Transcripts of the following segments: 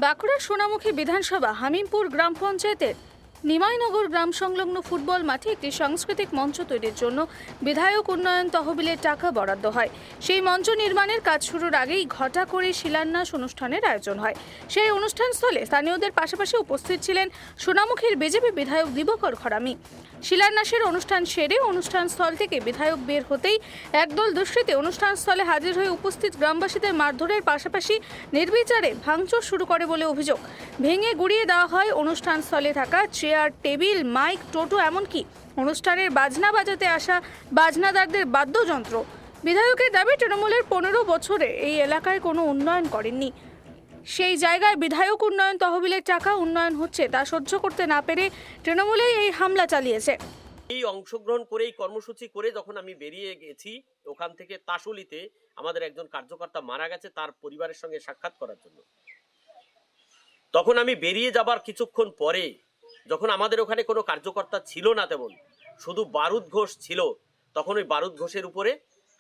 বাঁকুড়া সোনামুখী বিধানসভা হামিমপুর গ্রাম পঞ্চায়েতের নিমাইনগর গ্রাম সংলগ্ন ফুটবল মাঠে একটি সাংস্কৃতিক মঞ্চ তৈরির জন্য বিধায়ক উন্নয়ন তহবিলের টাকা বরাদ্দ হয়। সেই মঞ্চ নির্মাণের কাজ শুরুর আগেই ঘটা করে শিলান্যাস অনুষ্ঠানের আয়োজন হয়। সেই অনুষ্ঠানস্থলে স্থানীয়দের পাশাপাশি উপস্থিত ছিলেন সোনামুখীর বিজেপি বিধায়ক দিবাকর ঘরামি। শিলান্যাসের অনুষ্ঠান সেরে অনুষ্ঠানস্থল থেকে বিধায়ক বের হতেই একদল দুষ্কৃতী অনুষ্ঠানস্থলে হাজির হয়ে উপস্থিত গ্রামবাসীদের মারধরের পাশাপাশি নির্বিচারে ভাঙচুর শুরু করে বলে অভিযোগ। ভেঙে গুড়িয়ে দেওয়া হয় অনুষ্ঠানস্থলে থাকা চেয়ার, টেবিল, মাইক, টোটো, এমনকি অনুষ্ঠানের বাজনা বাজাতে আসা বাজনাদারদের বাদ্যযন্ত্র। বিধায়কের দাবি, তৃণমূলের 15 বছরে এই এলাকায় কোনো উন্নয়ন করেননি। সেই জায়গায় বিধায়ক উন্নয়ন তহবিলের টাকা উন্নয়ন হচ্ছে তা সহ্য করতে না পেরে তৃণমূলেই এই হামলা চালিয়েছে। এই অংশগ্রহণ করে এই কর্মসূচি করে যখন আমি বেরিয়ে গেছি ওখান থেকে তাসুলিতে আমাদের একজন কার্যকর্তা মারা গেছে তার পরিবারের সঙ্গে সাক্ষাৎ করার জন্য, তখন আমি বেরিয়ে যাবার কিছুক্ষণ পরে যখন আমাদের ওখানে কোনো কার্যকর্তা ছিল না, তেমন শুধু বারুদ ঘোষ ছিল, তখন ওই বারুদ ঘোষের উপরে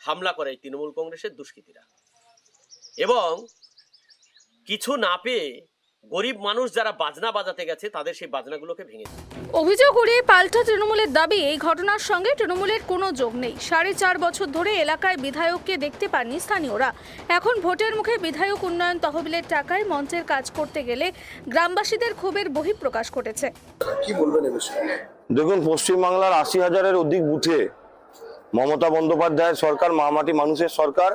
হামলা করে তৃণমূল কংগ্রেসের দুষ্কৃতীরা এবং কিছু না পেয়ে গরিব মানুষ যারা বাজনা বাজাতে গেছে তাদের সেই বাজনাগুলোকে ভেঙে দেয়। অভিযোগ উড়িয়ে পাল্টা তৃণমূলের দাবি, এই ঘটনার সঙ্গে তৃণমূলের কোনো যোগ নেই। 4.5 বছর ধরে এলাকায় বিধায়ককে দেখতে পাননি স্থানীয়রা। এখন ভোটের মুখে বিধায়ক উন্নয়ন তহবিলের টাকায় মঞ্চের কাজ করতে গেলে গ্রামবাসীদের ক্ষোভের বহিঃপ্রকাশ ঘটেছে। কি বলবেন এ বিষয়ে? দেখুন, পশ্চিমবাংলার 80,000-এর অধিক বুথে মমতা বন্দ্যোপাধ্যায়ের সরকার, মামাটি মানুষের সরকার,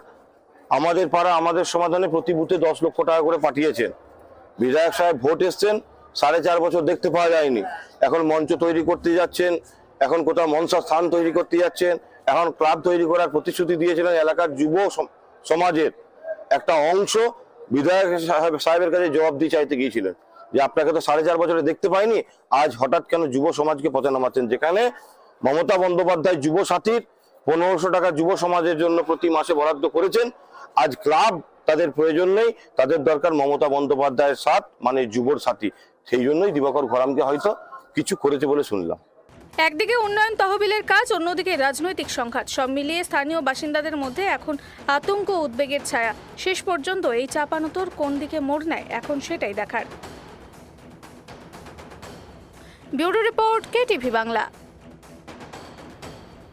আমাদের পাড়া আমাদের সমাধানে প্রতি বুথে 10 লক্ষ টাকা করে পাঠিয়েছেন। বিধায়ক সাহেব ভোট এসছেন, 4.5 বছর দেখতে পাওয়া যায়নি। এখন মঞ্চ তৈরি করতে যাচ্ছেন, এখন কোথাও মঞ্চ স্থান তৈরি করতে যাচ্ছেন, এখন ক্লাব তৈরি করার প্রতিশ্রুতি দিয়েছিলেন। এলাকার যুব সমাজের একটা অংশ বিধায়ক সাহেবের কাছে জবাবদিহি চাইতে গিয়েছিলেন যে আপনাকে তো 4.5 বছরে দেখতে পাইনি, আজ হঠাৎ কেন যুব সমাজকে পথে নামাচ্ছেন? যেখানে মমতা বন্দ্যোপাধ্যায় যুব সাথীর 1500 টাকা যুব সমাজের জন্য প্রতি মাসে বরাদ্দ করেছেন, আজ ক্লাব তাদের প্রয়োজন নেই, তাদের দরকার মমতা বন্দ্যোপাধ্যায়ের সাথ, মানে যুবর সাথী। সেই জন্যই দিবাকর ঘরামকে হয়তো কিছু করেছে বলে শুনলাম। একদিকে উন্নয়ন তহবিলের কাজ, অন্যদিকে রাজনৈতিক সংঘাত, সব মিলিয়ে স্থানীয় বাসিন্দাদের মধ্যে এখন আতঙ্ক, উদ্বেগের ছায়া। শেষ পর্যন্ত এই চাপানোতর কোন দিকে মোড় নেয়, এখন সেটাই দেখার। Bureau report, KTV Bangla.